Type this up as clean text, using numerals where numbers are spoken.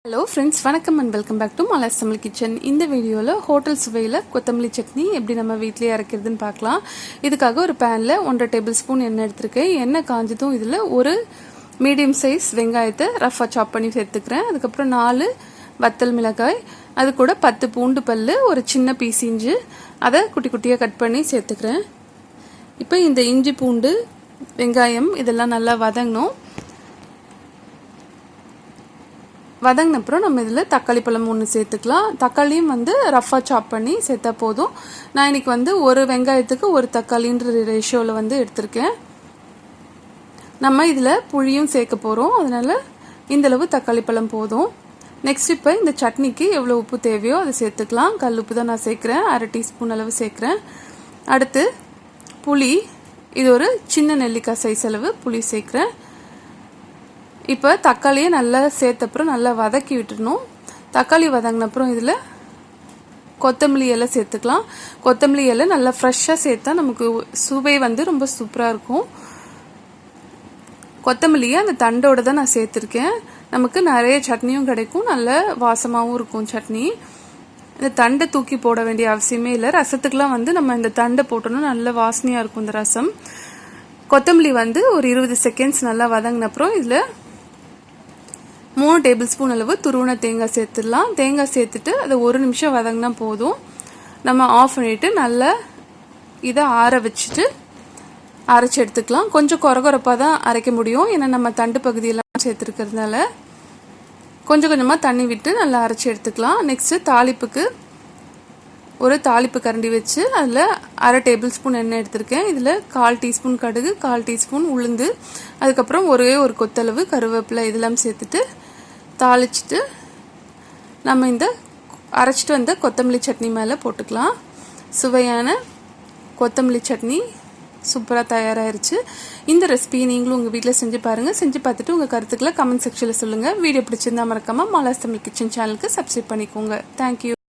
Hello friends, வணக்கம் and welcome back to Mala's kitchen. இந்த வீடியோவில் ஹோட்டல் சுவையில் கொத்தமல்லி சட்னி எப்படி நம்ம வீட்டிலேயே அரைக்கிறதுன்னு பார்க்கலாம். இதுக்காக ஒரு பேனில் 1.5 டேபிள் ஸ்பூன் எண்ணெய் எடுத்துருக்கேன். எண்ணெய் காஞ்சதும் இதில் ஒரு மீடியம் சைஸ் வெங்காயத்தை ரஃபாக சாப் பண்ணி சேர்த்துக்கிறேன். அதுக்கப்புறம் 4 வத்தல் மிளகாய், அது கூட 10 பூண்டு பல், ஒரு சின்ன பீஸ் இஞ்சி, அதை குட்டி குட்டியாக கட் பண்ணி சேர்த்துக்கிறேன். இப்போ இந்த இஞ்சி பூண்டு வெங்காயம் இதெல்லாம் நல்லா வதங்கணும். வதங்கின அப்புறம் நம்ம இதில் தக்காளி பழம் 1 சேர்த்துக்கலாம். தக்காளியும் ரஃபாக சாப் பண்ணி சேர்த்தா போதும். நான் இன்னைக்கு ஒரு வெங்காயத்துக்கு ஒரு தக்காளின்ற ரேஷியோவில் எடுத்திருக்கேன். நம்ம இதில் புளியும் சேர்க்க போகிறோம், அதனால் இந்தளவு தக்காளி பழம் போதும். நெக்ஸ்ட் இப்போ இந்த சட்னிக்கு எவ்வளோ உப்பு தேவையோ அதை சேர்த்துக்கலாம். கல் உப்பு தான் நான் சேர்க்குறேன், 1/2 டீஸ்பூன் அளவு சேர்க்குறேன். அடுத்து புளி, இது ஒரு சின்ன நெல்லிக்காய் சைஸ் அளவு புளி சேர்க்குறேன். இப்போ தக்காளியை நல்லா சேர்த்தப்புறம் நல்லா வதக்கி விட்டுடணும். தக்காளி வதங்கின அப்புறம் இதில் கொத்தமல்லி இலை சேர்த்துக்கலாம். கொத்தமல்லி இலை நல்லா ஃப்ரெஷ்ஷாக சேர்த்தா நமக்கு சுவை ரொம்ப சூப்பராக இருக்கும். கொத்தமல்லியை அந்த தண்டோடு தான் நான் சேர்த்துருக்கேன். நமக்கு நிறைய சட்னியும் கிடைக்கும், நல்ல வாசமாகவும் இருக்கும் சட்னி. இந்த தண்டை தூக்கி போட வேண்டிய அவசியமே இல்லை. ரசத்துக்கெலாம் நம்ம இந்த தண்டை போட்டோம்னா நல்ல வாசனையாக இருக்கும் இந்த ரசம். கொத்தமல்லி ஒரு 20 செகண்ட்ஸ் நல்லா வதங்கின அப்புறம் இதில் 3 டேபிள் ஸ்பூன் அளவு துருவன தேங்காய் சேர்த்துடலாம். தேங்காய் சேர்த்துட்டு அதை 1 நிமிஷம் வதங்கினா போதும். நம்ம ஆஃப் பண்ணிவிட்டு நல்லா இதை ஆற வச்சுட்டு அரைச்சி எடுத்துக்கலாம். கொஞ்சம் கொரகொரப்பாக தான் அரைக்க முடியும், ஏன்னா நம்ம தண்டு பகுதியெல்லாம் சேர்த்துருக்கிறதுனால கொஞ்சம் கொஞ்சமாக தண்ணி விட்டு நல்லா அரைச்சி எடுத்துக்கலாம். நெக்ஸ்ட்டு தாளிப்புக்கு ஒரு தாளிப்பு கரண்டி வச்சு அதில் 1/2 டேபிள் ஸ்பூன் எண்ணெய் எடுத்திருக்கேன். இதில் 1/4 டீஸ்பூன் கடுகு, 1/4 டீஸ்பூன் உளுந்து, அதுக்கப்புறம் ஒரே ஒரு கொத்தளவு கருவேப்பிலை இதெல்லாம் சேர்த்துட்டு தாளிச்சிட்டு நம்ம இந்த அரைச்சிட்டு வந்த கொத்தமல்லி சட்னி மேலே போட்டுக்கலாம். சுவையான கொத்தமல்லி சட்னி சூப்பராக தயாராகிருச்சு. இந்த ரெசிபி நீங்களும் உங்கள் வீட்டில் செஞ்சு பாருங்கள். செஞ்சு பார்த்துட்டு உங்கள் கருத்துக்களை கமெண்ட் செக்ஷனில் சொல்லுங்கள். வீடியோ பிடிச்சிருந்தா மறக்காமல் மலாஸ் தமிழ் கிச்சன் சேனலுக்கு சப்ஸ்கிரைப் பண்ணிக்கோங்க. தேங்க்யூ.